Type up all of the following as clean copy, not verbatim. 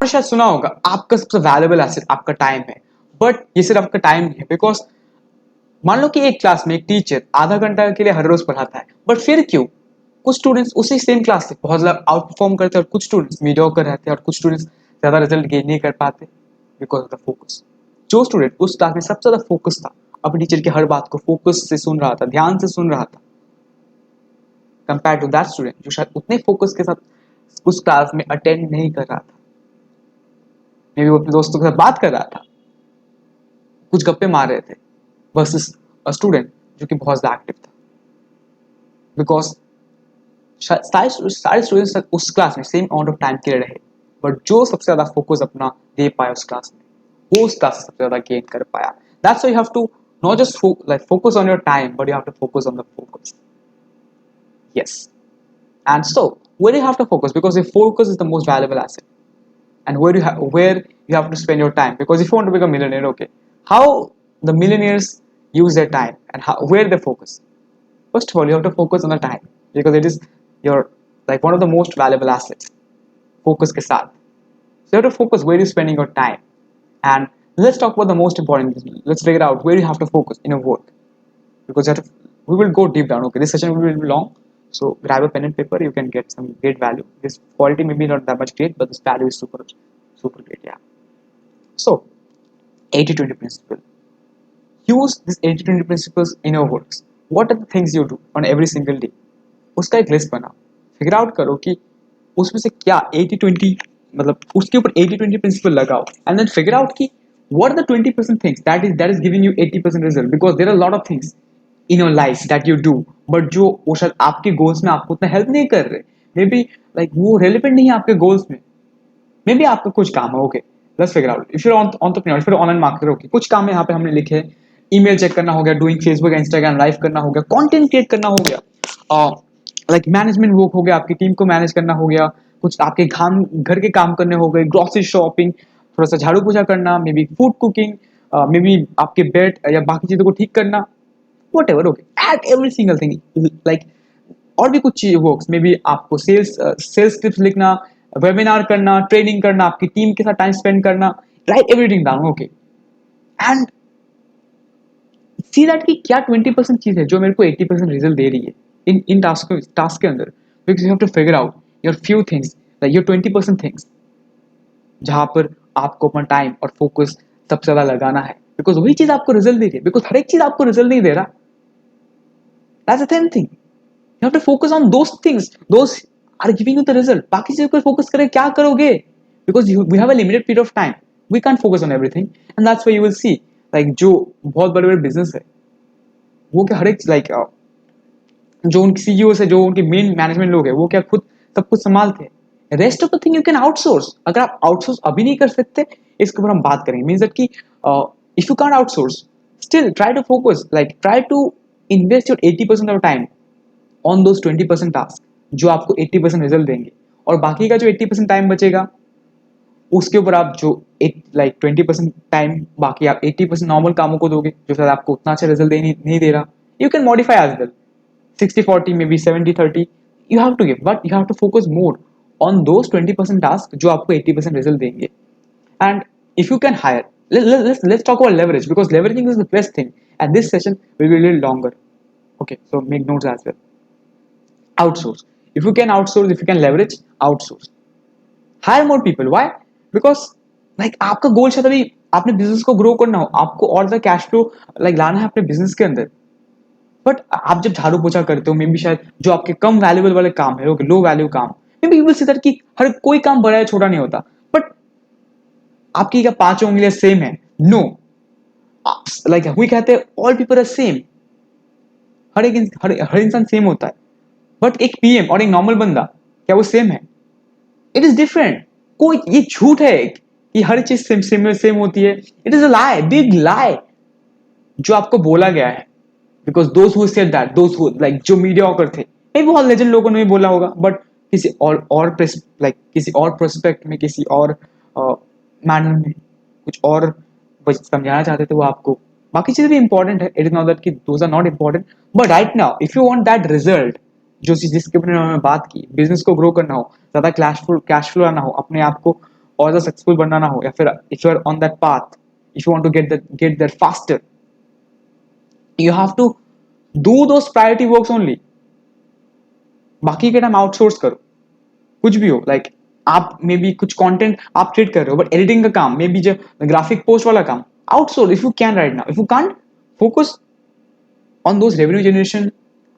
आपने शायद सुना होगा आपका सबसे वैल्यूएबल एसेट आपका टाइम है, बट ये सिर्फ आपका टाइम नहीं है। बिकॉज मान लो कि एक क्लास में एक टीचर आधा घंटा के लिए हर रोज पढ़ाता है, बट फिर क्यों कुछ स्टूडेंट्स उसी सेम क्लास से बहुत ज्यादा आउट परफॉर्म करते हैं और कुछ स्टूडेंट्स मीडियोकर रहते हैं और कुछ स्टूडेंट्स ज्यादा रिजल्ट गेन नहीं कर पाते? Because of the focus. जो स्टूडेंट उस क्लास में सबसे ज्यादा फोकस था, अपने टीचर की हर बात को फोकस से सुन रहा था, ध्यान से सुन रहा था, कंपेयर टू दैट स्टूडेंट जो शायद उतने फोकस के साथ उस क्लास में अटेंड नहीं कर रहा था, मे बी वो अपने दोस्तों के साथ बात कर रहा था, कुछ गप्पे मार रहे थे, वर्सेस अ स्टूडेंट जो कि बहुत ज्यादा एक्टिव था। बिकॉज सारे स्टूडेंट्स उस क्लास में सेम अमाउंट ऑफ टाइम के लिए रहे, बट जो सबसे ज्यादा फोकस अपना दे पाया उस क्लास में, वो उस क्लास से सबसे ज्यादा गेन कर पाया। That's why you have to not just focus on your time, but you have to focus on the focus. Yes. And so where you have to focus, because your focus is the most valuable asset. And where you have to spend your time, because if you want to become a millionaire, okay, how the millionaires use their time and where they focus? First of all, you have to focus on the time, because it is your like one of the most valuable assets. Focus ke saath. So you have to focus where you're spending your time. And let's talk about the most important thing. Let's figure out where you have to focus in your work. Because you have to, we will go deep down. Okay, this session will be long. So grab a pen and paper. You can get some great value. This quality may be not that much great, but this value is super, super great. Yeah. So 80-20 principle. Use this 80-20 principles in your works. What are the things you do on every single day? उसका एक list बनाओ, figure out करो कि उसमें से क्या 80-20 मतलब उसके ऊपर 80-20 प्रिंसिपल लगाओ, एंड देन फिगर आउट कि what are the 20% things that is giving you 80% result, because there are a lot of things in your life that you do, but जो वो शायद आपके गोल्स में आपको उतना हेल्प नहीं कर रहे, मे बी लाइक वो रेलिवेंट नहीं है आपके गोल्स में, मे बी आपका कुछ काम है। Okay, let's figure out. If you are entrepreneur, फिर ऑनलाइन मार्केटर, ओके, कुछ काम है यहाँ पे हमने लिखे, ईमेल चेक करना हो गया, डूइंग फेसबुक इंस्टाग्राम लाइव करना हो गया, कंटेंट क्रिएट करना हो गया, लाइक मैनेजमेंट वर्क हो गया, आपकी टीम को मैनेज करना हो गया, कुछ आपके घर के काम करने हो गए, ग्रोसरी शॉपिंग, थोड़ा सा झाड़ू पोछा करना, may be food cooking, may be आपके बेड या बाकी चीजों को ठीक करना, what ever. Okay, at every single thing, like और भी कुछ चीज वर्क्स, मे बी आपको सेल्स टिप्स लिखना, वेबिनार करना, ट्रेनिंग करना, आपकी टीम के साथ टाइम स्पेंड करना, right everything down. Okay, and see that कि क्या 20% चीज है जो मेरे को 80% रिजल्ट दे रही है इन टास्क के अंदर, because you have to figure out your few things, like your 20% things जहां पर आपको अपना टाइम और फोकस सबसे ज्यादा लगाना है, बिकॉज वही चीज आपको रिजल्ट दे रही है, बिकॉज हर एक चीज आपको रिजल्ट नहीं दे रहा। That's the thing, you have to focus on those things, those are giving you the result. बाकी चीजों पर फोकस करें क्या करोगे, because we have a limited period of time, we can't focus on everything, and that's why you will see like जो बहुत बड़े बड़े बिजनेस है वो क्या हर एक लाइक जो उनके सीईओ है, जो उनके मेन मैनेजमेंट लोग है, वो क्या खुद सब कुछ संभालते हैं। Rest of the thing you can outsource. अगर आप आउटसोर्स अभी नहीं कर सकते, इसके ऊपर हम बात करेंगे। मींस दैट कि if you can't outsource, still try to focus, like try to invest your 80% of time on those 20% task जो आपको 80% रिजल्ट देंगे, और बाकी का जो 80% टाइम बचेगा उसके ऊपर आप जो लाइक 20% टाइम बाकी आप 80% नॉर्मल कामों को दोगे जो शायद आपको उतना अच्छा रिजल्ट नहीं दे रहा। You can modify as well, 60-40, maybe 70-30, you have to give, but you have to focus more on those 20% tasks जो आपको 80% result देंगे। And if you can hire, let's talk about leverage, because leveraging is the best thing, and this session will be a little longer. Okay, so make notes as well. Outsource. If you can outsource, if you can leverage, outsource. Hire more people. Why? Because like आपका गोल शायद अभी आपने business को grow करना हो, आपको और ज़्यादा कैश फ्लो लाइक लाना है अपने बिजनेस के अंदर, बट आप जब झाड़ू पोछा करते हो, मे बी शायद जो आपके कम वैल्यूएबल वाले काम है, लो वैल्यू काम, may be you will see that कि हर कोई काम बड़ा या छोटा नहीं होता, बट आपकी क्या पांचों उंगलियां सेम है? नो, लाइक वी कहते हैं ऑल पीपल आर सेम, हर इंसान सेम होता है, बट एक पीएम और एक नॉर्मल बंदा क्या वो सेम है? It is different. कोई ये झूठ है कि हर चीज सेम होती है। It is a lie, big lie जो आपको बोला गया है, because those who said that, those who like जो मीडियोकर थे, नहीं बहुत लेजेंड लोगों ने भी बोला होगा, बट किसी और लाइक किसी और प्रोस्पेक्ट में, किसी और मैनर में कुछ और समझाना चाहते थे वो आपको। बाकी चीजें भी इंपॉर्टेंट है, इट इज नॉट दैट कि those are not important, but right now if you want that result, जो चीज जिसके ऊपर हमने बात की, बिजनेस को ग्रो करना हो, ज्यादा कैश फ्लो आना हो, अपने आप को और ज़्यादा सक्सेसफुल बनना ना हो, या फिर if you are on that path, if you want to get there faster, you have to do those priority works only. बाकी के टाइम आउटसोर्स करो, कुछ भी हो. लाइक आप मे बी कुछ कंटेंट आप क्रिएट कर रहे हो, बट एडिटिंग का काम, मे बी जो ग्राफिक पोस्ट वाला काम, outsource if you can write now. If you can't, focus on those revenue generation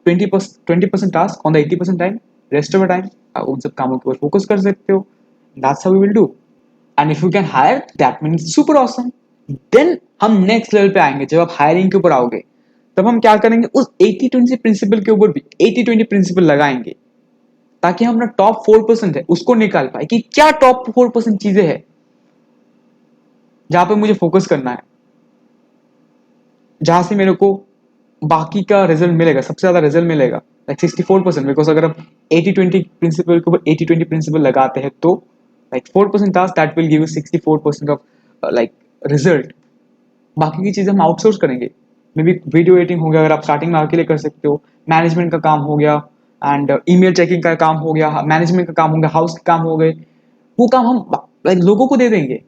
20% task on the 80% time. Rest of the time आप उन सब कामों के ऊपर फोकस कर सकते हो. That's how we will do. And if you can hire, that means super awesome. Then हम नेक्स्ट लेवल पे आएंगे. जब आप हायरिंग के ऊपर आओगे, तब हम क्या करेंगे, उस 80-20 प्रिंसिपल के ऊपर भी 80-20 प्रिंसिपल लगाएंगे, ताकि हम अपना टॉप 4% है उसको निकाल पाए कि क्या टॉप 4% चीजें हैं जहां पे मुझे फोकस करना है, जहां से मेरे को बाकी का रिजल्ट मिलेगा, सबसे ज्यादा रिजल्ट मिलेगा. लाइक 64%, बिकॉज अगर हम 80-20 प्रिंसिपल के ऊपर 80-20 प्रिंसिपल लगाते हैं, तो like 4% task that will give you 64% of like result. बाकी की चीजें हम आउटसोर्स करेंगे. मे बी वीडियो एडिटिंग हो गया, अगर आप स्टार्टिंग में अकेले कर सकते हो. मैनेजमेंट का काम हो गया, एंड ईमेल चेकिंग का काम हो गया, मैनेजमेंट का काम हो गया, हाउस के काम हो गए. वो काम हम लाइक लोगों को दे देंगे.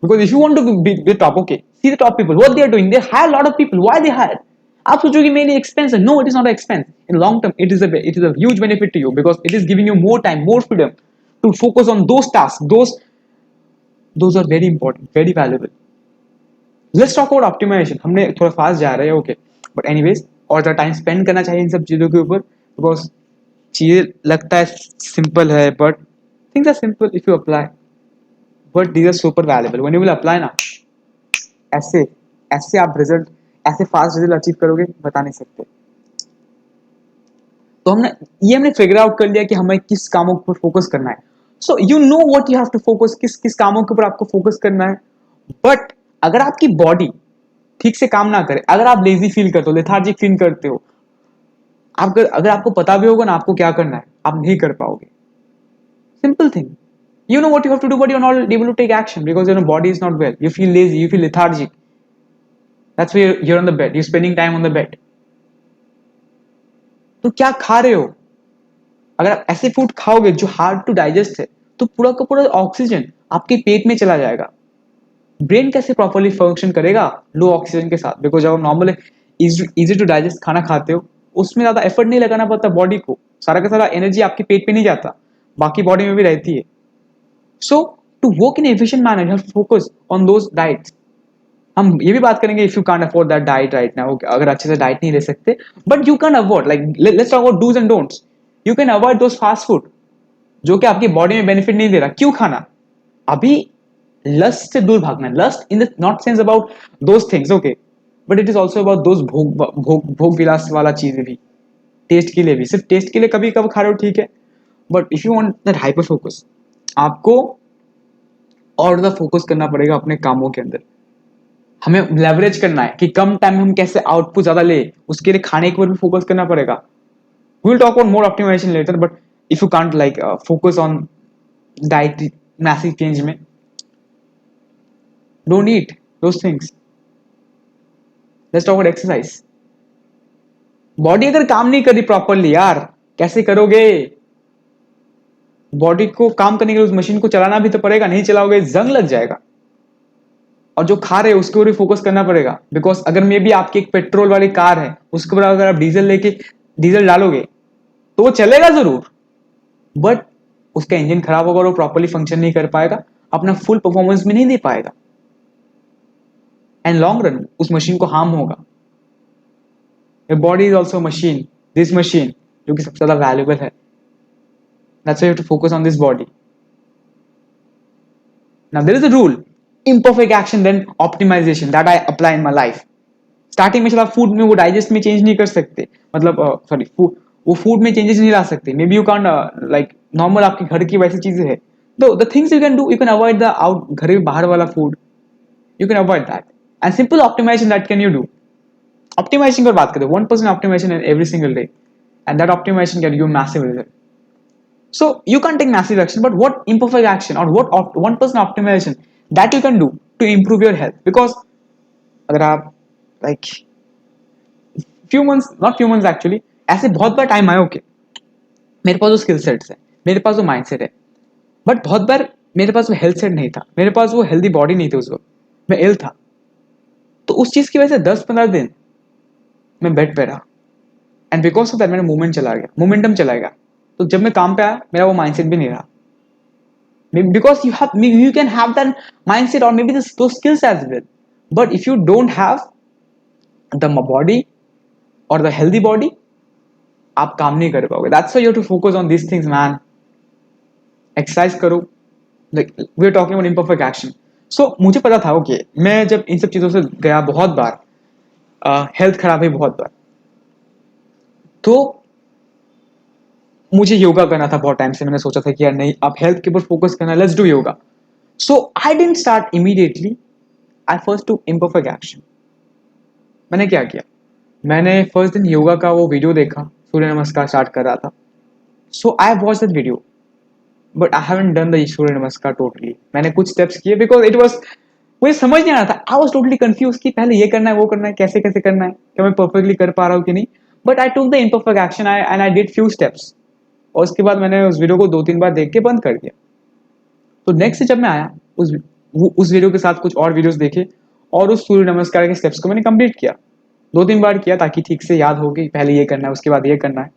Because if you want to be top, okay, see the top people what they are doing. They hire lot of people. Why they hire? आप सोचोगे मेरे लिए एक्सपेंस है. No, it is not expense. In long term it is a huge benefit to you, because it is giving you more time, more freedom to focus on those task. Those are very important, very valuable. Let's talk about optimization. हमने थोड़ा fast जा रहे हैं, okay, but anyways, और ज़्यादा time spend करना चाहिए इन सब चीज़ों के ऊपर. बिकॉज चीज़ें लगता है सिंपल है, but things are simple if you apply, but these are super valuable when you will apply ना. ऐसे ऐसे आप रिजल्ट, ऐसे फास्ट रिजल्ट अचीव करोगे, बता नहीं सकते. तो हमने फिगर आउट कर लिया कि हमें किस कामों पर फोकस करना है. So you know what you have to focus, किस किस कामों के ऊपर आपको फोकस करना है. बट अगर आपकी बॉडी ठीक से काम ना करे, अगर आप लेजी फील करते हो, लेथार्जिक फील करते हो, आप अगर आपको पता भी होगा ना आपको क्या करना है, आप नहीं कर पाओगे. Simple thing. You know what you have to do, but you're not able to take action because your body is not well. You feel lazy, you feel lethargic. That's why you're on the bed. You're spending time on the bed. तो क्या खा रहे हो? अगर आप ऐसे food खाओगे जो हार्ड टू डाइजेस्ट है, तो पूरा का पूरा ऑक्सीजन आपके पेट में चला जाएगा. ब्रेन कैसे प्रॉपरली फंक्शन करेगा लो ऑक्सीजन के साथ? बिकॉज जब आप नॉर्मल इजी टू डाइजेस्ट खाना खाते हो, उसमें ज्यादा एफर्ट नहीं लगाना पड़ता बॉडी को. सारा का सारा एनर्जी आपके पेट पे नहीं जाता, बाकी बॉडी में भी रहती है. So to work in efficient manner you have to focus on those diets. हम ये भी बात करेंगे if you can't afford that diet right now, अगर अच्छे से डाइट नहीं ले सकते, but you can avoid, like let's talk about dos and don'ts. You can avoid those fast food जो कि आपकी बॉडी में बेनिफिट नहीं दे रहा. क्यों खाना? अभी लस्ट से दूर भागना. Lust in the not sense about those things, okay, but it is also about those भोग विलास वाला चीजें भी. टेस्ट के लिए भी, सिर्फ टेस्ट के लिए कभी कभी खा रहे हो ठीक है, but if you want that hyper focus, आपको और ज्यादा फोकस करना पड़ेगा अपने कामों के अंदर. हमें लेवरेज करना है कि कम टाइम में हम कैसे आउटपुट ज्यादा ले, उसके लिए खाने के ऊपर भी फोकस करना पड़ेगा. We will talk about more optimization later, but if you can't like focus on diet massive change में, don't eat those things. Let's talk about exercise. Body अगर काम नहीं कर रही प्रॉपरली यार, कैसे करोगे? बॉडी को काम करने के लिए उस मशीन को चलाना भी तो पड़ेगा. नहीं चलाओगे जंग लग जाएगा. और जो खा रहे हैं उसके ऊपर भी फोकस करना पड़ेगा. बिकॉज अगर मे भी आपकी एक पेट्रोल वाली कार है, उसके ऊपर अगर आप डीजल डालोगे, तो वो चलेगा जरूर, बट उसका इंजन खराब होगा और वो प्रॉपरली फंक्शन नहीं कर पाएगा, अपना फुल परफॉर्मेंस में नहीं दे पाएगा, एंड लॉन्ग रन उस मशीन को हार्म होगा. Body is also machine. This machine जो कि सबसे ज्यादा वैल्यूबल है. That's why you have to focus on this body. Now there is a rule, imperfect action then optimization that I apply in my life. Starting में चला food में वो digest में चेंज नहीं कर सकते, मतलब सॉरी वो फूड में चेंजेस नहीं ला सकते. Maybe you can't like normal आपके घर की वैसी चीजें है, तो the things you can do, you can avoid the out घर के बाहर वाला food. You can avoid that. And simple optimization that can you do. Optimization की बात करें, 1% optimization in every single day, and that optimization can give massive result. So you can't take massive action, but what imperfect action or what 1% optimization that you can do to improve your health? Because अगर आप like few months, not few months actually, ऐसे बहुत बार time आया okay, मेरे पास जो skill sets है, मेरे पास जो माइंड सेट है, बट बहुत बार मेरे पास वो हेल्थ सेट नहीं था, मेरे पास वो हेल्दी बॉडी नहीं थी उस वक्त, मैं इल था। तो उस चीज की वजह से 10-15 दिन मैं बेड पे रहा, एंड बिकॉज ऑफ दैट मेरा मूवमेंट चला गया, मोमेंटम चला गया। तो जब मैं काम पे आया मेरा वो माइंडसेट भी नहीं रहा, because you can have that mindset or maybe those skills as well, but if you don't have the body or the healthy body, आप काम नहीं कर पाओगे. That's why you have to focus on these things, man. Exercise करो. Like we are talking about imperfect action. So मुझे पता था okay मैं जब इन सब चीज़ों से गया बहुत बार, हेल्थ खराब हुई बहुत बार, तो मुझे योगा करना था बहुत टाइम से. मैंने सोचा था कि यार नहीं, आप हेल्थ के ऊपर फोकस करना, let's do yoga. So I didn't start immediately, I first to imperfect action. मैंने क्या किया, मैंने फर्स्ट दिन योगा का वो वीडियो देखा, सूर्य नमस्कार स्टार्ट कर रहा था. So I watch that video, but I haven't done the surya namaskar totally. मैंने कुछ स्टेप्स किए बिकॉज इट वॉज, मुझे समझ नहीं आ रहा था. आई वॉज टोटली कंफ्यूज कि पहले ये करना है, वो करना है, कैसे कैसे करना है, क्या मैं परफेक्टली कर पा रहा हूँ कि नहीं. But I took the imperfect action and I did few steps. और उसके बाद मैंने उस वीडियो को 2-3 बार देख के बंद कर दिया. तो नेक्स्ट जब मैं आया उस वीडियो के साथ कुछ और वीडियोस देखे, और उस सूर्य नमस्कार के स्टेप्स को मैंने कंप्लीट किया. 2-3 बार किया ताकि ठीक से याद हो गई, पहले ये करना है उसके बाद ये करना है.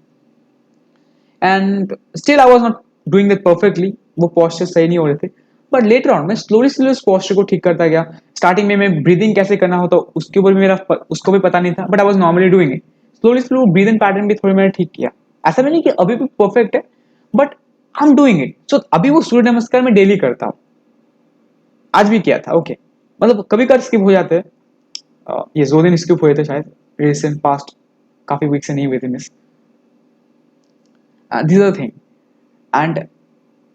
And still I was not doing that perfectly, वो पोस्चर सही नहीं हो रहे थे. बट लेटर ऑन मैं स्लोली स्लोली उस पोस्चर को ठीक करता गया. स्टार्टिंग में मैं ब्रीदिंग कैसे करना होता उसके ऊपर भी उसको भी पता नहीं था, but I was normally doing it. Slowly slow breathing pattern भी थोड़ी मैंने ठीक किया. ऐसा भी नहीं कि अभी भी परफेक्ट है, but I am doing it. So अभी वो सूर्य नमस्कार मैं डेली करता हूँ, आज भी किया था. ओके मतलब कभी कभी स्किप हो जाते हैं. ये 2 दिन स्किप हुए थे शायद रिसेंट पास्ट, काफी वीक से नहीं हुए थे miss. This are thing. And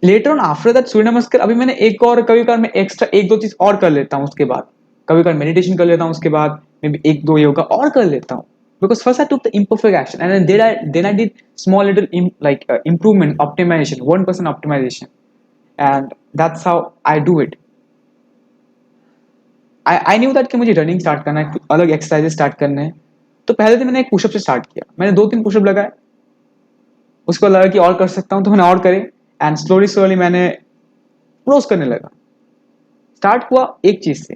later on after that surya namaskar अभी मैंने एक और, कभी कभार मैं एक्स्ट्रा 1-2 चीज और कर लेता हूँ उसके बाद. कभी कभार मेडिटेशन कर लेता हूँ, उसके बाद मे बी 1-2 योगा और कर लेता हूँ. Because first I took the imperfect action and then I did small little improvement, optimization, 1% optimization, and that's how I do it. I knew that कि मुझे रनिंग स्टार्ट करना है, अलग एक्सरसाइजेस स्टार्ट करने हैं. तो पहले दिन मैंने एक पुशअप से स्टार्ट किया, मैंने 2-3 पुशअप लगाए, उसको लगा कि और कर सकता हूँ तो मैंने और करे. एंड स्लोली स्लोली मैंने क्लोज करने लगा. स्टार्ट हुआ एक चीज से,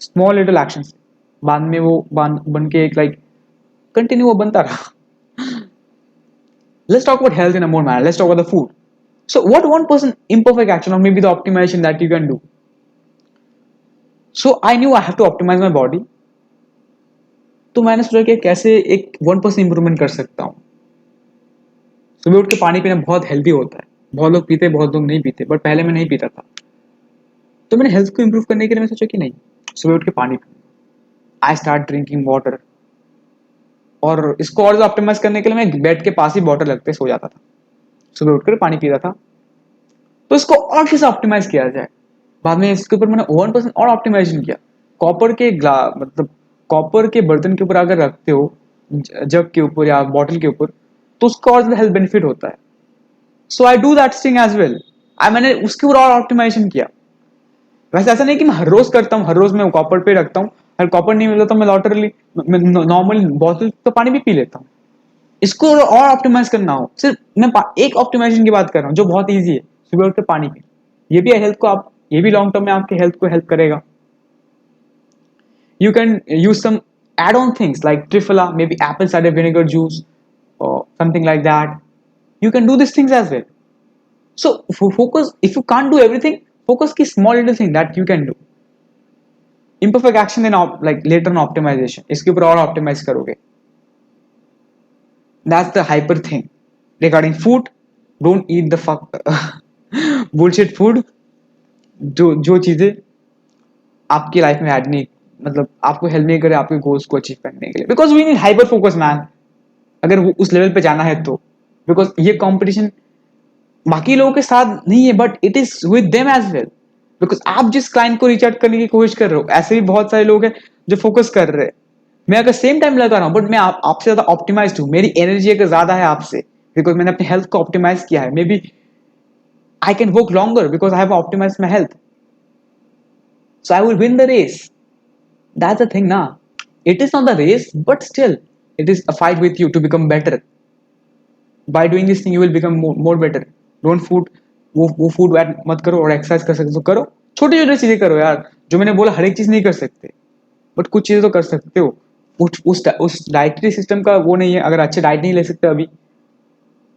स्मॉल लिटिल एक्शन से, बाद में वो बन के एक लाइक कंटिन्यू वो बनता रहा. Let's talk about health in a more manner. Let's talk about the food. So what 1% imperfect action or maybe the optimization that you can do? So I knew I have to optimize my body. तो मैंने सोचा कि कैसे एक 1% improvement कर सकता हूँ. सुबह उठ के पानी पीना बहुत हेल्दी होता है. बहुत लोग पीते, बहुत लोग नहीं पीते, बट पहले मैं नहीं पीता था. तो मैंने हेल्थ को इंप्रूव करने के लिए मैं सोचा कि नहीं, सुबह उठ के पानी P. I start drinking water. और इसको और ऑप्टिमाइज करने के लिए मैं बेड के पास ही बॉटल रख के सो जाता था, सुबह उठकर पानी पीता था. तो इसको और कैसे ऑप्टिमाइज किया जाए. बाद में इसके ऊपर मैंने 1% और ऑप्टिमाइजेशन किया. कॉपर के मतलब कॉपर के बर्तन के ऊपर अगर रखते हो, जग के ऊपर या बॉटल के ऊपर, तो उसका और ज्यादा हेल्थ बेनिफिट होता है. So I do that thing as well. मैंने उसके ऊपर और ऑप्टिमाइजेशन किया. वैसे ऐसा नहीं कि मैं हर रोज करता हूँ, हर रोज मैं कॉपर पे रखता हूँ. अगर कॉपर नहीं मिलता तो मैं लॉटरली नॉर्मल बॉटल तो पानी भी पी लेता हूँ. इसको और ऑप्टिमाइज करना हो, सिर्फ मैं एक ऑप्टिमाइजेशन की बात कर रहा हूँ जो बहुत ईजी है, सुबह उठ के पानी पी. ये भी हेल्थ को आप, ये भी लॉन्ग टर्म में आपके हेल्थ को हेल्प करेगा. You can use some add-on things like trifala, maybe apple cider vinegar juice or something like that. You can do these things as well. So focus, if you can't do everything, focus ki small little thing that you can do. Imperfect action then like later on optimization. इसके ऊपर और optimize करोगे. That's the hyper thing. Regarding food, don't eat the fuck bullshit food. जो चीजें आपकी life में add नहीं, मतलब आपको हेल्प नहीं करे आपके गोल्स को अचीव करने के लिए. Because we need hyper focus man, अगर वो उस लेवल पे जाना है तो. बिकॉज ये कंपटीशन बाकी लोगों के साथ नहीं है, but it is with them as well. Because आप जिस क्लाइंट को रीच आउट करने की कोशिश कर रहे हो, ऐसे भी बहुत सारे लोग हैं जो फोकस कर रहे हैं. मैं अगर सेम टाइम लगा रहा हूँ, बट मैं आपसे ज्यादा ऑप्टिमाइज्ड हूँ, मेरी एनर्जी अगर ज्यादा है आपसे, बिकॉज मैंने अपनी हेल्थ को ऑप्टिमाइज किया है. Maybe I can work longer because I have optimized my health. So I will win the race. That's the thing, na. It is not the race, but still, it is a fight with you to become better. By doing this thing, you will become more better. Don't वो food add मत करो, और exercise कर सकते हो तो करो, छोटी छोटी चीजें करो यार। जो मैंने बोला हर एक चीज नहीं कर सकते, बट कुछ चीजें तो कर सकते हो। उस डाइटरी सिस्टम का वो नहीं है, अगर अच्छे डाइट नहीं ले सकते अभी,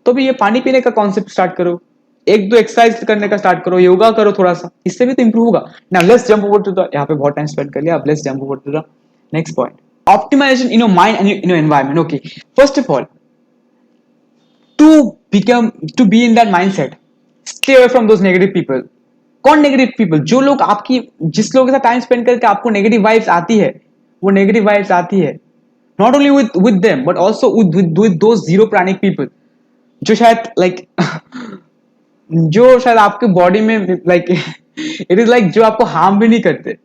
तो भी ये पानी पीने का कॉन्सेप्ट स्टार्ट करो, एक दो एक्सरसाइज करने का स्टार्ट करो, योगा करो थोड़ा सा, इससे भी तो इंप्रूव होगा। Now let's jump over to the, यहाँ पे बहुत टाइम स्पेंड कर लिया, अब let's jump over to the next point, optimization in your mind and in your environment. Okay, first of all, to become, to be in that mindset, stay away from those negative people. कौन negative people? जो लोग आपकी, जिस लोगों के साथ time spend करके आपको नेगेटिव वाइब्स आती है, वो नेगेटिव वाइब्स आती है, not only with them but also with those zero pranic people, जो शायद लाइक जो शायद आपके बॉडी में लाइक इट इज लाइक जो आपको हार्म भी नहीं करते,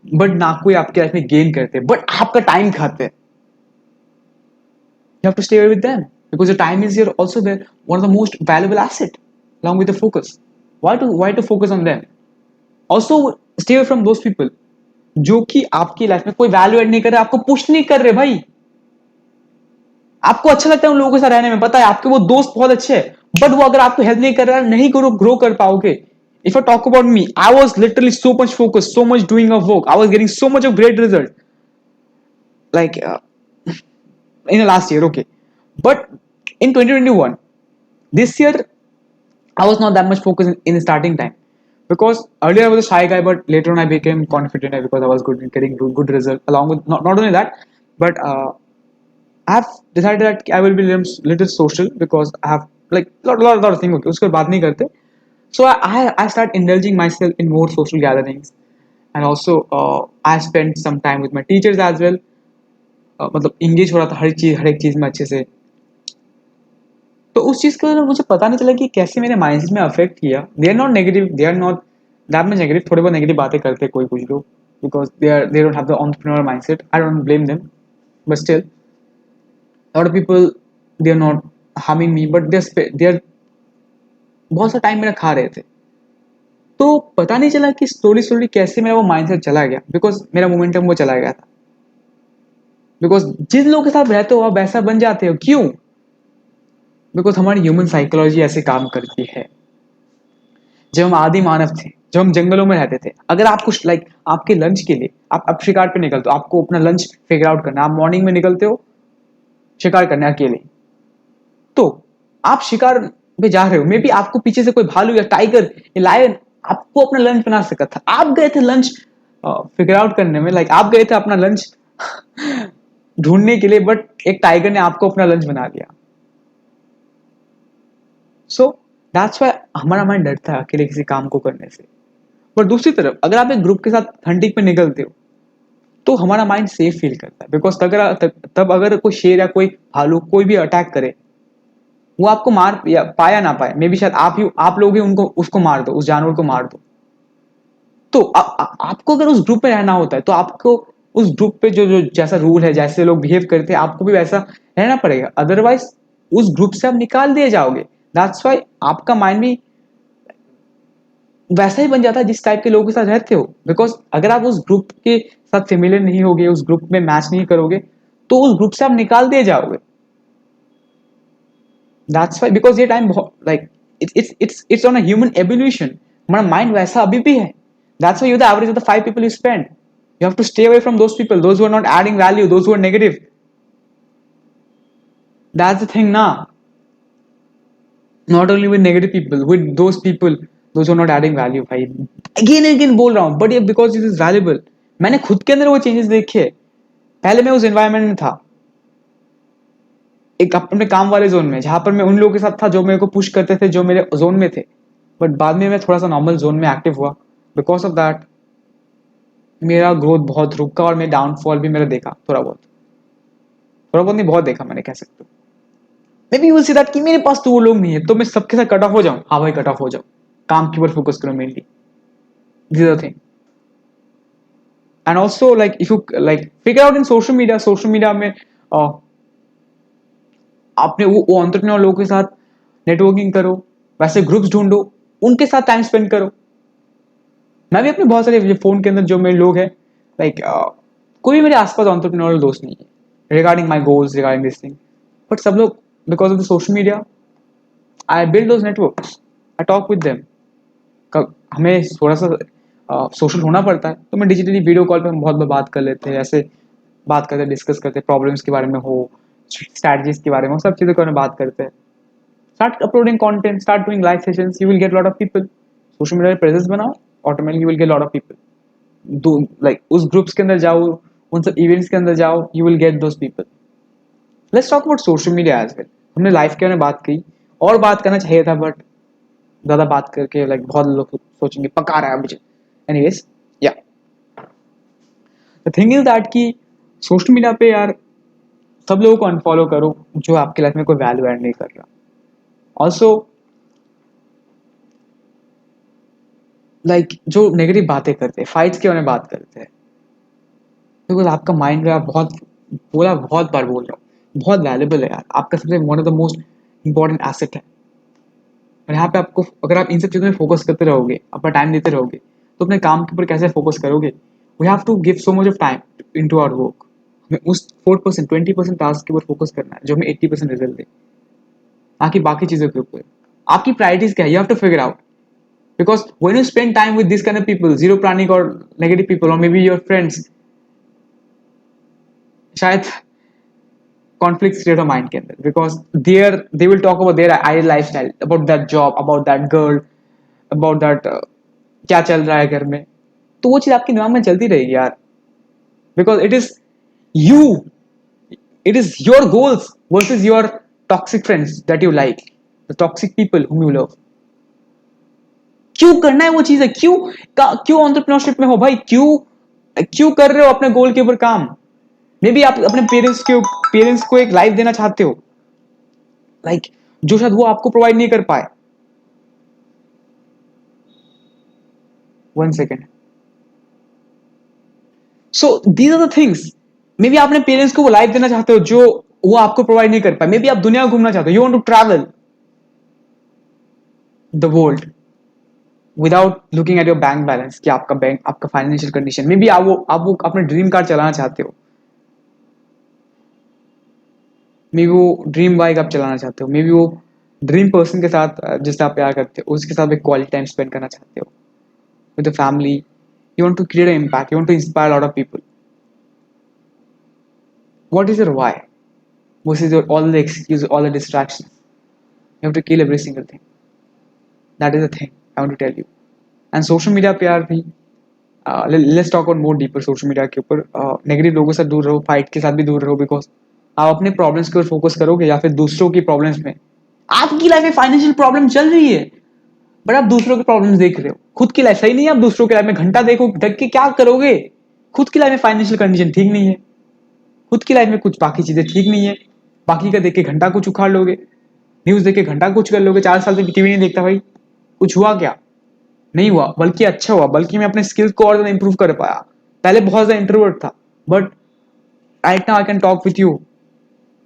बट ना कोई आपके लाइफ में गेन करते, बट आपका टाइम खाते हैं। You have to stay away with them because your time is here also there, one of the most valuable asset along with the focus. Why to focus on them? Also stay away from those people जो कि आपकी life में कोई value add नहीं कर रहे, आपको push नहीं कर रहे भाई। आपको अच्छा लगता है उन लोगों के साथ रहने में, पता है आपके वो दोस्त बहुत अच्छे हैं, बट वो अगर आपको हेल्प नहीं कर रहा है, नहीं ग्रो कर पाओगे। If I talk about me, I was literally so much focused, so much doing of work, I was getting so much of great result, like in the last year, okay. But in 2021, this year, I was not that much focused in the starting time, because earlier I was a shy guy, but later on I became confident because I was getting good result. Along with not only that, but I have decided that I will be little social because I have like lot of things. Okay, उसके बात नहीं करते. So I start indulging myself in more social gatherings, and also I spent some time with my teachers as well. मतलब engage हो रहा था हर एक चीज में अच्छे से। तो उस चीज का मुझे पता नहीं चला कि कैसे मेरे माइंडसेट में अफेक्ट किया। They are not negative, they are not that much negative, थोड़े बहुत नेगेटिव बातें करते कोई कुछ लोग, because they don't have the entrepreneur mindset, I don't blame them, but still lot of people, they are not harming me, but they are बहुत सा time मेरा खा रहे थे। तो पता नहीं चला कि स्लोली स्लोली कैसे मेरा वो माइंडसेट चला गया, बिकॉज मेरा मोमेंटम वो चला गया था। बिकॉज जिन लोगों के साथ रहते हो आप वैसा बन जाते हो, क्यों? बिकॉज हमारी ह्यूमन साइकोलॉजी ऐसे काम करती है। जब हम आदि मानव थे, जब हम जंगलों में रहते थे, अगर आप कुछ लाइक आपके लंच के लिए आप शिकार पे निकलते हो, आपको अपना लंच फिगर आउट करना, आप मॉर्निंग में निकलते हो शिकार करने अकेले, तो आप शिकार पे जा रहे हो, मे बी आपको पीछे से कोई भालू या टाइगर या लायन आपको अपना लंच बना सकता था। आप गए थे लंच फिगर आउट करने में, लाइक आप गए थे अपना लंच ढूंढने के लिए, बट एक टाइगर ने आपको अपना लंच बना दिया। सो दैट्स वाई हमारा माइंड डरता है अकेले किसी काम को करने से। पर दूसरी तरफ अगर आप एक ग्रुप के साथ हंटिंग पे निकलते हो, तो हमारा माइंड सेफ फील करता है, बिकॉज तब अगर कोई शेर या कोई भालू कोई भी अटैक करे, वो आपको मार या पाया ना पाए, मे बी शायद आप लोग ही उनको उसको मार दो, उस जानवर को मार दो। तो आपको अगर उस ग्रुप में रहना होता है, तो आपको उस ग्रुप पे जो जो जैसा रूल है, जैसे लोग बिहेव करते हैं, आपको भी वैसा रहना पड़ेगा, अदरवाइज उस ग्रुप से आप निकाल दिए जाओगे। दैट्स वाई आपका माइंड भी वैसा ही बन जाता है जिस टाइप के लोगों के साथ रहते हो, बिकॉज अगर आप उस ग्रुप के साथ फेमिलियर नहीं होगे, उस ग्रुप में मैच नहीं करोगे, तो उस ग्रुप से आप निकाल दिए जाओगे। दैट्स वाई, बिकॉज ये time like it's on a human evolution, हमारा माइंड वैसा अभी भी है। That's why you the average of the 5 people you spend, you have to stay away from those people, those who are not adding value, those who are negative. That's the thing now, not only with negative people, with those who are not adding value भाई, again and again बोल रहा हूँ, but ये because it is valuable। मैंने खुद के अंदर वो चेंजेस देखे। पहले मैं उस एनवायरनमेंट में था, एक अपने काम वाले जोन में, जहां पर मैं उन लोगों के साथ था जो मेरे को पुश करते थे, जो मेरे जोन में थे, बट बाद में मैं थोड़ा सा नॉर्मल जोन में एक्टिव हुआ। बिकॉज ऑफ दैट मेरा ग्रोथ बहुत रुका, और मैं डाउनफॉल भी मेरा देखा थोड़ा बहुत नहीं, बहुत देखा मैंने, कह सकते हो। May be you will see that कि मेरे पास तो वो लोग नहीं है, तो मैं सबके साथ कट ऑफ हो जाऊं। हाँ भाई, कट ऑफ हो जाओ, काम के ऊपर फोकस करो mainly, this is the thing. And also like if you like figure out in social media में आपने वो एंटरप्रेन्योर लोगों के साथ नेटवर्किंग करो, वैसे ग्रुप्स ढूंढो, उनके साथ टाइम स्पेंड करो। मैं भी अपने बहुत सारे फोन के अंदर जो मेरे लोग हैं, लाइक कोई भी मेरे आसपास एंटरप्रेन्योरल दोस्त नहीं है regarding my goals, regarding this thing, but सब लोग because of the social media I build those networks, I talk with them, हमें थोड़ा सा सोशल होना पड़ता है, तो मैं डिजिटली वीडियो कॉल पे हम बहुत बात कर लेते हैं, ऐसे बात करते डिस्कस करते प्रॉब्लम्स के बारे में हो, स्ट्रैटेजीज के बारे में, सब चीज़ों के बारे में बात करते हैं. Start uploading content, start doing live sessions, you will get lot of people. Social media पे प्रेजेंस बनाओ, automatically you will get lot of people. दो लाइक उस ग्रुप्स के अंदर जाओ, उन सब इवेंट्स के अंदर जाओ, you will get those people. Let's talk about social media as well. हमने लाइफ के बारे में बात की, और बात करना चाहिए था बट ज़्यादा बात करके लाइक बहुत लोग सोचेंगे पका रहा है मुझे. एनीवेज, या द थिंग इज दैट कि सोशल मीडिया पे यार सब लोगों को अनफॉलो करो जो आपकी लाइफ में कोई वैल्यू ऐड नहीं कर रहा. ऑल्सो लाइक जो नेगेटिव बातें करते हैं, फाइट्स के बारे में बात करते हैं, बिकॉज आपका माइंड में बहुत बहुत बार बोल रहा हूँ, बहुत वैल्यूबल है यार, आपका सबसे one of the most important asset है. और यहाँ पे आपको अगर आप इन सब चीज़ों में फोकस करते रहोगे, अपना टाइम देते रहोगे, तो अपने काम के ऊपर कैसे फोकस करोगे. We have to give so much of time into our work. हमें उस 4% 20% टास्क के ऊपर फोकस करना है जो हमें 80% रिजल्ट दे, ना कि बाकी चीज़ों के ऊपर. आपकी प्रायोरिटीज क्या है, you have to figure out. Because when you spend time with this kind of people, zero planning or negative people, or maybe your friends, शायद conflicts create a mind के अंदर, because they will talk about their ideal lifestyle, about that job, about that girl, about that क्या चल रहा है घर में. तो वो चीज़ आपके दिमाग में चलती रहेगी यार, because you, it is your goals versus your toxic friends that you like, the toxic people whom you love. क्यों करना है वो चीज़ है, क्यों एंटरप्रेन्योरशिप में हो भाई, क्यों कर रहे हो अपने गोल के ऊपर काम. मे बी आप अपने पेरेंट्स को एक लाइफ देना चाहते हो, लाइक जो शायद वो आपको प्रोवाइड नहीं कर पाए. 1 second. So these are the things. Maybe आप अपने पेरेंट्स को वो लाइफ देना चाहते हो जो वो आपको प्रोवाइड नहीं कर पाए. मे बी आप दुनिया घूमना चाहते हो, you want to travel the world without looking at your bank balance, कि आपका फाइनेंशियल कंडीशन. मे बी आप वो अपने ड्रीम कार चलाना चाहते हो, मे बी वो ड्रीम बाइक आप चलाना चाहते हो, मे बी वो ड्रीम पर्सन के साथ जिससे आप प्यार करते हो उसके साथ एक क्वालिटी टाइम स्पेंड करना चाहते हो with the family. You want to create an impact, you want to inspire lot of people. What is your why versus your all the excuse, all the distractions? You have to kill every single thing. That is the thing I want to tell you. And social media पे यार भी let's talk about more deeper. social media के ऊपर negative लोगों से दूर रहो, fight के साथ भी दूर रहो, बिकॉज आप अपने प्रॉब्लम्स के ऊपर फोकस करोगे या फिर दूसरों की प्रॉब्लम्स में. आपकी लाइफ में फाइनेंशियल प्रॉब्लम चल रही है बट आप दूसरों के प्रॉब्लम्स देख रहे हो. खुद की लाइफ सही नहीं है, आप दूसरों की लाइफ में घंटा देखो, ढक के क्या करोगे. खुद की लाइफ में फाइनेंशियल कंडीशन ठीक नहीं है, खुद की लाइफ में कुछ बाकी चीजें ठीक नहीं है, बाकी का देख के घंटा कुछ उखाड़ लोगे, न्यूज देख के घंटा कुछ कर लोगे. 4 साल से टीवी नहीं देखता भाई, कुछ हुआ क्या, नहीं हुआ, बल्कि अच्छा हुआ, बल्कि मैं अपने स्किल्स को और ज्यादा इंप्रूव कर पाया. पहले बहुत ज्यादा इंट्रोवर्ट था but right now I can talk with you.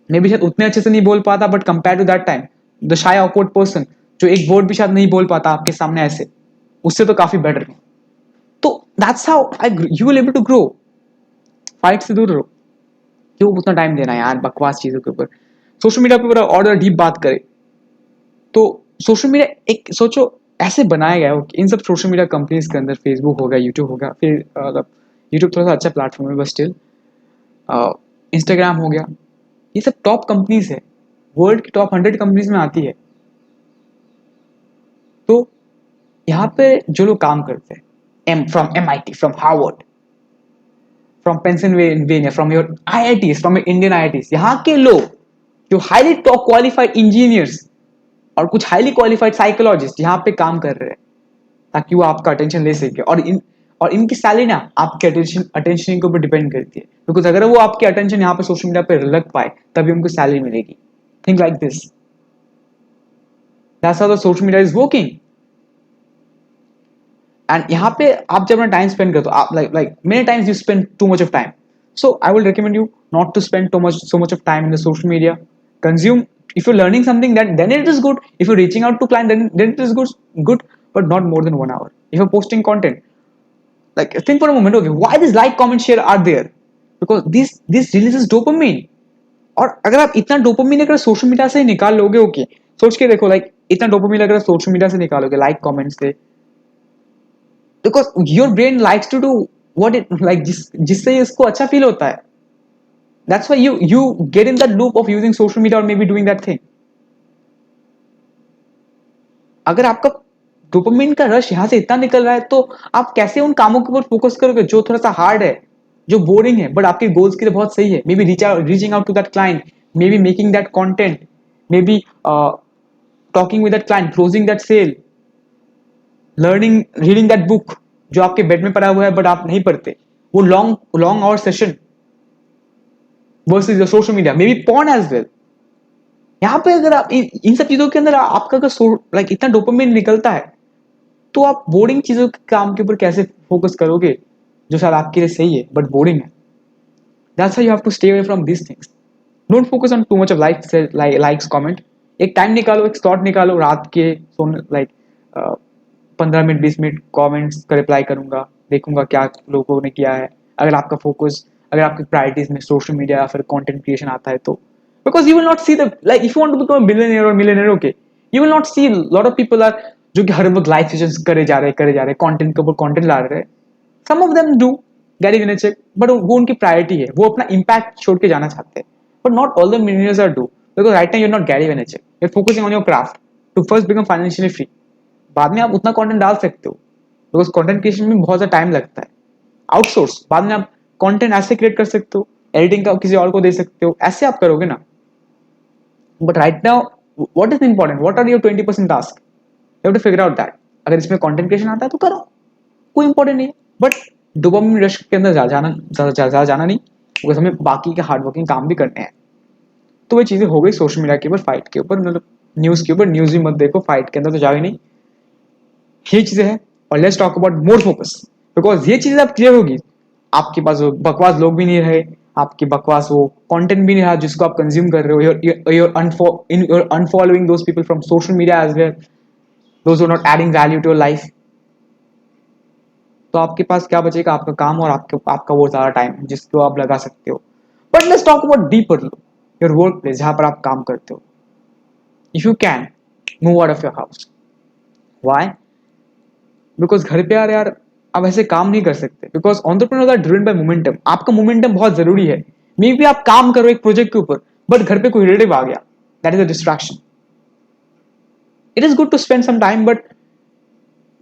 Maybe शायद उतने अच्छे से नहीं बोल पाता but compare to that time the shy awkward person जो एक वर्ड भी शायद नहीं बोल पाता आपके सामने ऐसे, उससे तो काफी बेटर है. तो that's how you will able to grow. Fight से दूर रहो, क्यों उतना टाइम देना यार बकवास चीजों के ऊपर. सोशल मीडिया पे और डीप बात करें तो सोशल मीडिया एक सोचो ऐसे बनाया गया हो कि इन सब सोशल मीडिया कंपनीज के अंदर, फेसबुक हो गया, यूट्यूब हो गया, फिर यूट्यूब थोड़ा सा अच्छा प्लेटफॉर्म है बट स्टिल इंस्टाग्राम हो गया, ये सब टॉप कंपनीज है, वर्ल्ड की टॉप 100 कंपनीज में आती है. तो यहाँ पे जो लोग काम करते हैं, from MIT, from Harvard, from Pennsylvania, from your IITs, from Indian IITs, यहाँ के लोग जो हाईली टॉप क्वालिफाइड इंजीनियर्स और कुछ हाईली क्वालिफाइड साइकोलॉजिस्ट यहाँ पे काम कर रहे हैं ताकि वो आपका अटेंशन ले सके. और इनकी सैलरी ना आपके अटेंशन के ऊपर डिपेंड करती है, बिकॉज अगर वो आपके अटेंशन यहाँ पे सोशल मीडिया पे लग पाए तभी उनको सैलरी मिलेगी. Think like this. That's how the social media is working. And यहाँ पे आप जब अपना टाइम स्पेंड करते हो, आप like many times you spend too much of time. So I will recommend you not to spend so much of time in the social media. Consume, if you're learning something, then it is good. If you're reaching out to client, then it is good, but not more than 1 hour. If you're posting content, like think for a moment, okay, why this like, comment, share are there? Because this releases dopamine. और अगर आप इतना dopamine अगर social media से निकाल लोगे, okay सोच के देखो, लाइक इतना डोपामिन अगर सोशल मीडिया से निकालोगे, लाइक कमेंट से, because your brain likes to do what it like, जिससे इसको अच्छा फील होता है. That's why you get in that loop of using social media or maybe doing that thing. अगर आपका डोपामिन का रश यहाँ से इतना निकल रहा है तो आप कैसे उन कामों के ऊपर फोकस करोगे जो थोड़ा सा हार्ड है, जो बोरिंग है, बट आपके गोल्स के लिए बहुत सही है. Maybe reaching out to that client, maybe making that content, maybe talking with that client, closing that sale, learning, reading that book जो आपके बेड में पड़ा हुआ है बट आप नहीं पढ़ते, वो long long hour session versus social media, maybe porn as well. यहाँ पे अगर आप इन सब चीजों के अंदर आपका अगर लाइक इतना डोपामिन निकलता है तो आप बोरिंग चीजों के काम के ऊपर कैसे फोकस करोगे जो शायद आपके लिए सही है बट बोरिंग है. That's how you have to stay away from these things. Don't focus on too much of likes comment. एक टाइम निकालो, एक स्लॉट निकालो रात के सोने लाइक 15 मिनट 20 मिनट कमेंट्स का रिप्लाई करूंगा, देखूंगा क्या लोगों ने किया है. अगर आपका फोकस, अगर आपकी प्रायोरिटीज में सोशल मीडिया या फिर कंटेंट क्रिएशन आता है तो, because you will not see the like if you want to become a billionaire और millionaire, okay, you will not see lot of people are जो कि हर वक्त लाइव सेशंस करे जा रहे कंटेंट के ऊपर कंटेंट ला रहे हैं. Some of them do Gary Vaynerchuk, but वो उनकी प्रायोरिटी है, वो अपना इम्पैक्ट छोड़ के जाना चाहते हैं. But not all the millionaires are do, because right now you are not Gary Vaynerchuk, you are focusing on your craft to first become financially free. बाद में आप उतना कंटेंट डाल सकते हो, बिकॉज कंटेंट क्रिएशन में बहुत ज़्यादा टाइम लगता है. आउटसोर्स बाद में आप कंटेंट ऐसे क्रिएट कर सकते हो, एडिटिंग का किसी और को दे सकते हो, ऐसे आप करोगे ना. But right now what is important, what are your 20% task, you have to figure out that. अगर इसमें कंटेंट क्रिएशन आता है तो करो, कोई इंपॉर्टेंट नहीं है. बट डोपामिन रश के अंदर ज़्यादा जाना नहीं, बिकॉज हमें बाकी के हार्ड वर्किंग काम भी करने हैं. तो वो चीज़ें हो गई सोशल मीडिया के ऊपर, फाइट के ऊपर, मतलब न्यूज़ के ऊपर. न्यूज़ भी मत देखो, फाइट के अंदर तो जाओ ही नहीं. ये चीजें हैं. और let's talk about more focus, because ये चीजें अब क्लियर होगी, आपके पास वो बकवास लोग भी नहीं रहे, आपकी बकवास वो कंटेंट भी नहीं रहा जिसको आप कंज्यूम कर रहे हो. you're unfollowing those people from social media as well, those who are not adding value to your life. तो आपके पास क्या बचेगा, आपका काम और आपका वो सारा टाइम जिसको आप लगा सकते हो. But let's talk about deeper, your work place, जहां पर आप काम करते हो. If you can move out of your house. Why? Because घर पे यार आप ऐसे काम नहीं कर सकते, because entrepreneurs are driven by momentum. आपका मोमेंटम बहुत जरूरी है. मे बी आप काम करो एक प्रोजेक्ट के ऊपर, बट घर पे कोई रिलेटिव आ गया, that is a distraction. It is good to spend some time, but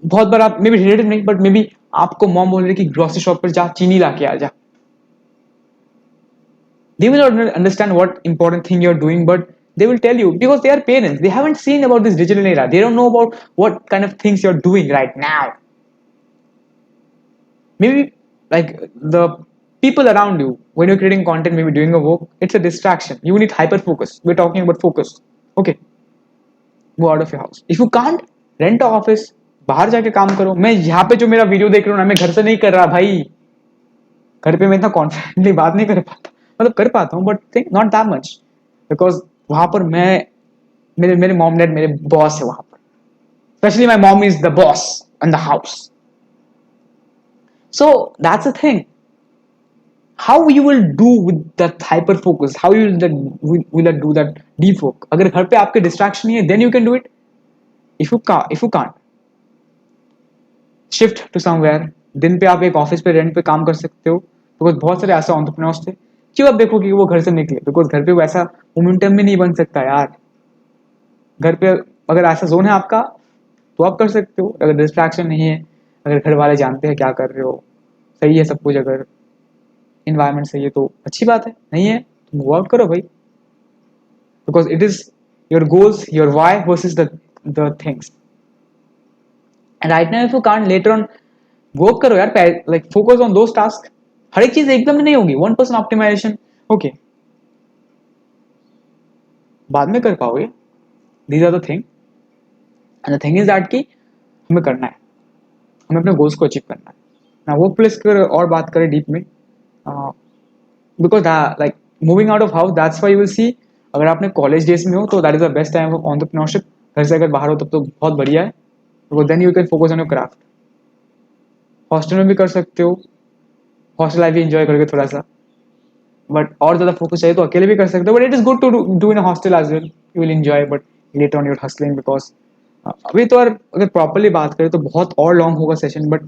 बहुत बार आप मे बी रिलेटिव नहीं, बट मे बी आपको मॉम बोल रही कि ग्रोसरी शॉप पर जा, चीनी ला के आ जा. They will not understand what important thing you're doing, but they will tell you because they are parents. They haven't seen about this digital era. They don't know about what kind of things you're doing right now. Maybe like the people around you when you're creating content, maybe doing a work, it's a distraction. You need hyper focus. We're talking about focus. Okay, go out of your house. If you can't, rent a office, बाहर जाके काम करो. मैं यहाँ पे जो मेरा video देख रहा हूँ ना, मैं घर से नहीं कर रहा भाई. घर पे मैं इतना कॉन्फिडेंटली बात नहीं कर पाता, मतलब कर पाता हूँ but think not that much, because वहां पर मैं, मेरे मेरे मॉम डैड मेरे बॉस है वहां पर. Specially my mom is the boss in the house. So that's a thing. how you will do with that hyper focus, how you will do that deep work. अगर घर पे आपके distraction नहीं है, then you can do it. If you can't, shift to somewhere. दिन पे आप एक ऑफिस पे रेंट पे काम कर सकते हो, बिकॉज बहुत सारे ऐसे एंटरप्रेन्योर्स थे. क्यों आप देखो कि वो घर से निकले, बिकॉज घर पे वैसा मोमेंटम भी नहीं बन सकता यार. घर पे अगर ऐसा जोन है आपका तो आप कर सकते हो. अगर डिस्ट्रैक्शन नहीं है, अगर घर वाले जानते हैं क्या कर रहे हो, सही है सब कुछ, अगर इन्वायरमेंट सही है तो अच्छी बात है. नहीं है तो मूव आउट करो भाई, because it is your goals, your why versus the things. And right now if you can't, later on work करो यार, like focus on those task. हर एक चीज एकदम नहीं होगी. 1% ऑप्टिमाइजेशन ओके, बाद में कर पाओगे. These are the thing. And the thing is that कि हमें करना है, हमें अपने गोल्स को अचीव करना है ना. वर्क प्लेस कर और बात करें डीप में, because like moving out of house, that's why you will सी, अगर आपने कॉलेज डेज में हो तो that is the best time of entrepreneurship. घर से अगर बाहर हो तब तो बहुत बढ़िया है, because then you can focus on your craft. Hostel में भी कर सकते हो, हॉस्टल लाइफ भी इंजॉय करके थोड़ा सा, बट और ज्यादा फोकस चाहिए तो अकेले भी कर सकते हो. But it is good to do in hostel as well, you will enjoy, but later on your hustling. Because अभी तो यार अगर प्रॉपरली बात करें तो बहुत और लॉन्ग होगा सेशन, बट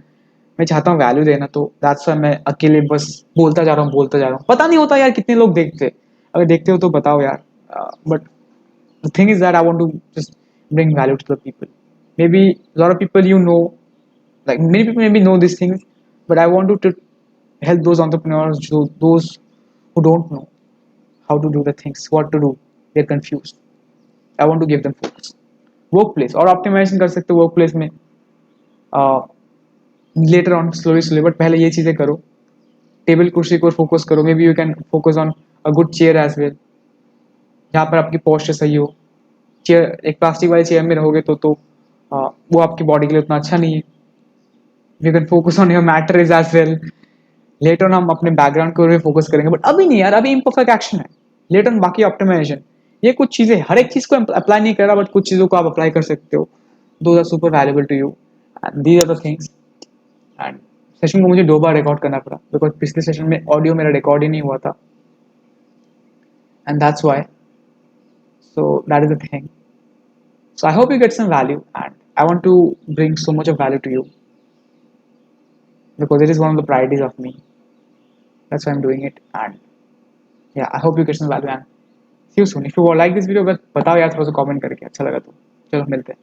मैं चाहता हूँ वैल्यू देना, तो दैट्स व्हाई मैं अकेले बस बोलता जा रहा हूँ। पता नहीं होता यार कितने लोग देखते हैं, अगर देखते हो तो बताओ यार। But the thing is that I want to just bring value to the people. Maybe a lot of people like many people maybe know these things, but I want to help those entrepreneurs, those who don't know how to do the things, what to do, they're confused. I want to give them focus. Workplace और optimisation कर सकते हो workplace में later on slowly, but पहले ये चीज़ें करो। Table कुर्सी को फोकस करो, maybe you can focus on a good chair as well, जहाँ पर आपकी पोस्चर सही हो। चेयर एक प्लास्टिक वाली चेयर में रहोगे वो आपकी बॉडी के लिए उतना अच्छा नहीं है। You can focus on your matters as well. Later on हम अपने बैकग्राउंड को फोकस करेंगे, बट अभी नहीं यार, अभी इम्परफेक्ट एक्शन है। लेटर ऑन बाकी ऑप्टिमाइजेशन, ये कुछ चीज़ें हर एक चीज़ को अप्लाई नहीं कर रहा, बट कुछ चीज़ों को आप अप्लाई कर सकते हो। Those are super valuable to you, and these are the things. And session को मुझे 2 बार रिकॉर्ड करना पड़ा, बिकॉज पिछले सेशन में ऑडियो मेरा रिकॉर्ड ही नहीं हुआ था, and that's why. So that is the thing. So I hope you get some value, and I want to bring so much of value to you because it is one of the priorities of me. That's why I'm doing it, and yeah, I hope you get some value and see you soon. If you like this video, बताओ यार थोड़ा सा comment करके, अच्छा लगा तो चलो मिलते हैं।